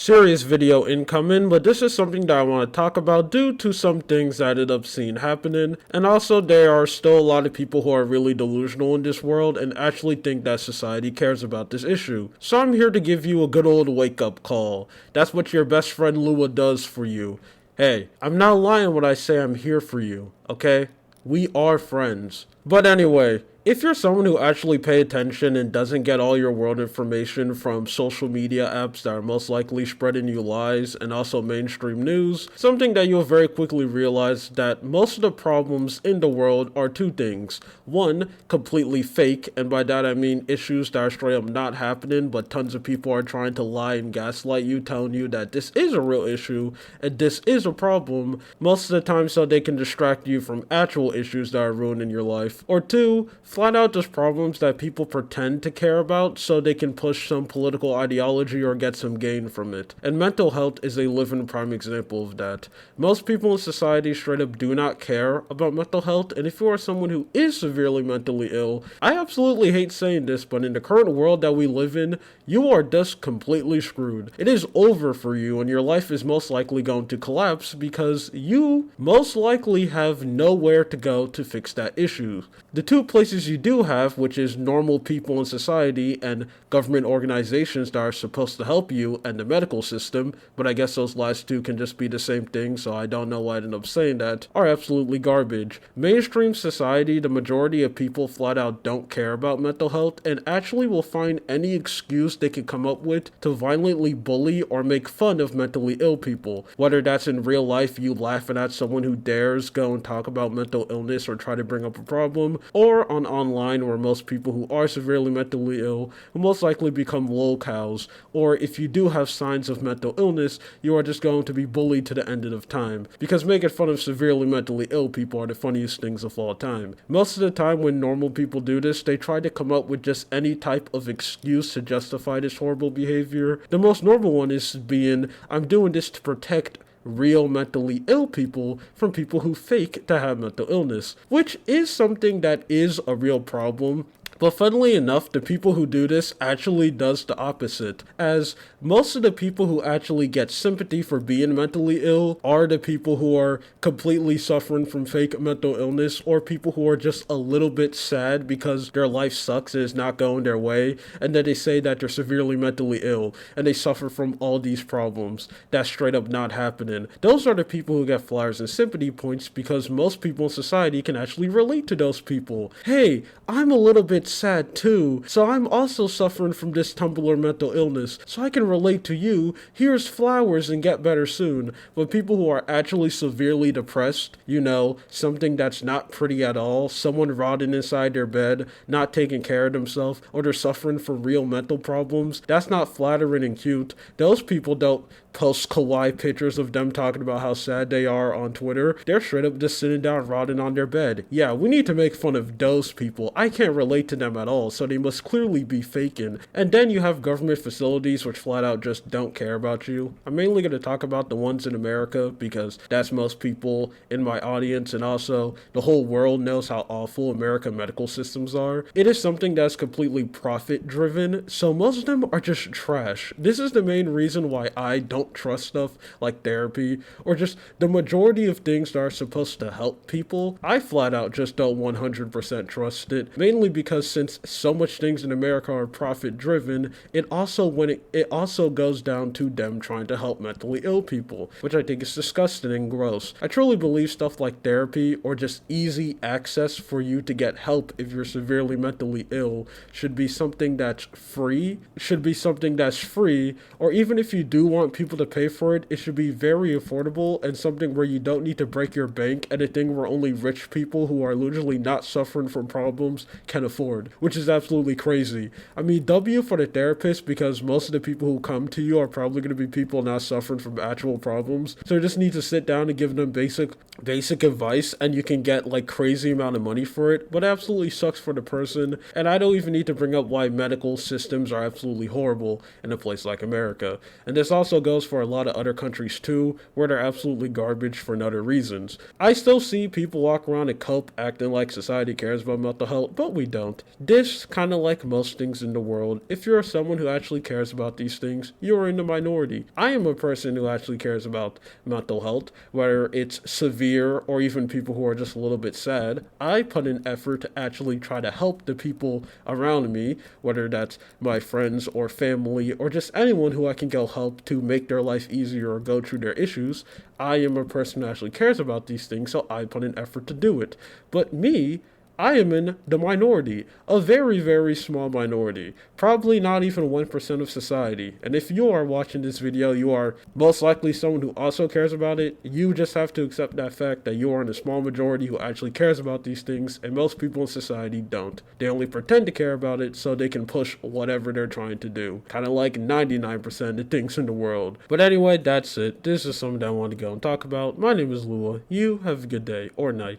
Serious video incoming, but this is something that I want to talk about due to some things that I ended up seeing happening. And also, there are still a lot of people who are really delusional in this world and actually think that society cares about this issue. So I'm here to give you a good old wake up call. That's what your best friend Lua does for you. Hey, I'm not lying when I say I'm here for you, okay? We are friends. But anyway, if you're someone who actually pay attention and doesn't get all your world information from social media apps that are most likely spreading you lies and also mainstream news, something that you'll very quickly realize that most of the problems in the world are two things. One, completely fake, and by that I mean issues that are straight up not happening, but tons of people are trying to lie and gaslight you, telling you that this is a real issue and this is a problem, most of the time so they can distract you from actual issues that are ruining your life. Or two, flat out just problems that people pretend to care about so they can push some political ideology or get some gain from it. And mental health is a living prime example of that. Most people in society straight up do not care about mental health, and if you are someone who is severely mentally ill, I absolutely hate saying this, but in the current world that we live in, you are just completely screwed. It is over for you, and your life is most likely going to collapse because you most likely have nowhere to go to fix that issue. The two places you do have, which is normal people in society and government organizations that are supposed to help you, and the medical system, but I guess those last two can just be the same thing, so I don't know why I ended up saying that, are absolutely garbage. Mainstream society, the majority of people flat out don't care about mental health and actually will find any excuse they can come up with to violently bully or make fun of mentally ill people. Whether that's in real life, you laughing at someone who dares go and talk about mental illness or try to bring up a problem, or on online where most people who are severely mentally ill will most likely become lolcows, or if you do have signs of mental illness, you are just going to be bullied to the end of time. Because making fun of severely mentally ill people are the funniest things of all time. Most of the time when normal people do this, they try to come up with just any type of excuse to justify this horrible behavior. The most normal one is being, I'm doing this to protect real mentally ill people from people who fake to have mental illness, which is something that is a real problem. But funnily enough, the people who do this actually does the opposite, as most of the people who actually get sympathy for being mentally ill are the people who are completely suffering from fake mental illness, or people who are just a little bit sad because their life sucks and is not going their way, and then they say that they're severely mentally ill and they suffer from all these problems that's straight up not happening. Those are the people who get flowers and sympathy points because most people in society can actually relate to those people. Hey, I'm a little bit sad too, so I'm also suffering from this Tumblr mental illness, so I can relate to you. Here's flowers and get better soon. But people who are actually severely depressed, something that's not pretty at all, someone rotting inside their bed, not taking care of themselves, or they're suffering from real mental problems, that's not flattering and cute. Those people don't post kawaii pictures of them talking about how sad they are on Twitter. They're straight up just sitting down rotting on their bed. Yeah, we need to make fun of those people. I can't relate to them at all, so they must clearly be faking. And then you have government facilities which flat out just don't care about you. I'm mainly going to talk about the ones in America because that's most people in my audience, and also the whole world knows how awful American medical systems are. It is something that's completely profit driven, so most of them are just trash. This is the main reason why I don't trust stuff like therapy or just the majority of things that are supposed to help people. I flat out just don't 100% trust it, mainly because since so much things in America are profit driven, it also goes down to them trying to help mentally ill people, which I think is disgusting and gross. I truly believe stuff like therapy or just easy access for you to get help if you're severely mentally ill should be something that's free, or even if you do want people to pay for it, it should be very affordable and something where you don't need to break your bank, and a thing where only rich people who are literally not suffering from problems can afford, which is absolutely crazy. I mean, W for the therapist, because most of the people who come to you are probably going to be people not suffering from actual problems, so you just need to sit down and give them basic advice, and you can get like crazy amount of money for it, but it absolutely sucks for the person. And I don't even need to bring up why medical systems are absolutely horrible in a place like America, and this also goes for a lot of other countries too, where they're absolutely garbage for other reasons. I still see people walk around and cope acting like society cares about mental health, but we don't. But this, kind of like most things in the world, if you're someone who actually cares about these things, you're in the minority. I am a person who actually cares about mental health, whether it's severe or even people who are just a little bit sad. I put in effort to actually try to help the people around me, whether that's my friends or family or just anyone who I can go help to make their life easier or go through their issues. I am a person who actually cares about these things, so I put in effort to do it. But me, I am in the minority, a very, very small minority, probably not even 1% of society. And if you are watching this video, you are most likely someone who also cares about it. You just have to accept that fact that you are in a small majority who actually cares about these things, and most people in society don't. They only pretend to care about it so they can push whatever they're trying to do. Kind of like 99% of things in the world. But anyway, that's it. This is something that I want to go and talk about. My name is Lua. You have a good day or night.